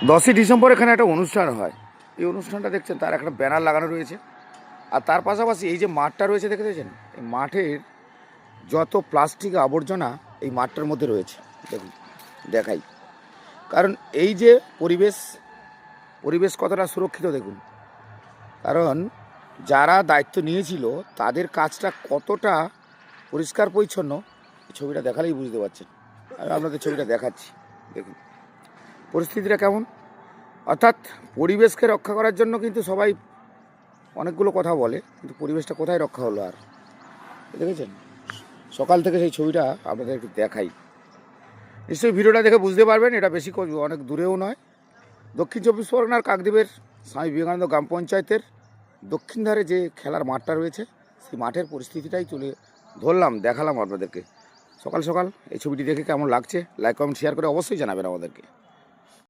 10ই December এখানে একটা অনুষ্ঠান হয়। এই অনুষ্ঠানটা দেখছেন, তার একটা ব্যানার লাগানো রয়েছে। আর তার পাশাপাশি এই যে মাঠটা রয়েছে দেখেছেন, এই মাঠের যত প্লাস্টিক আবর্জনা এই মাঠটার মধ্যে রয়েছে। দেখুন, দেখাই। কারণ এই যে পরিবেশ কতটা সুরক্ষিত দেখুন। কারণ যারা দায়িত্ব নিয়েছিল তাদের কাজটা কতটা পরিষ্কার পরিচ্ছন্ন, এই ছবিটা দেখালেই বুঝতে পারছেন। আমি আপনাদের ছবিটা দেখাচ্ছি, দেখুন পরিস্থিতিটা কেমন। অর্থাৎ পরিবেশকে রক্ষা করার জন্য কিন্তু সবাই অনেকগুলো কথা বলে, কিন্তু পরিবেশটা কোথায় রক্ষা হলো আর? দেখেছেন, সকাল থেকে সেই ছবিটা আপনাদেরকে দেখাই। নিশ্চয়ই ভিডিওটা দেখে বুঝতে পারবেন এটা বেশি অনেক দূরেও নয়। দক্ষিণ চব্বিশ পরগনার কাকদ্বীপের স্বামী বিবেকানন্দ গ্রাম পঞ্চায়েতের দক্ষিণ ধারে যে খেলার মাঠটা রয়েছে, সেই মাঠের পরিস্থিতিটাই তুলে ধরলাম, দেখালাম আপনাদেরকে। সকাল সকাল এই ছবিটি দেখে কেমন লাগছে লাইক কমেন্ট শেয়ার করে অবশ্যই জানাবেন আমাদেরকে।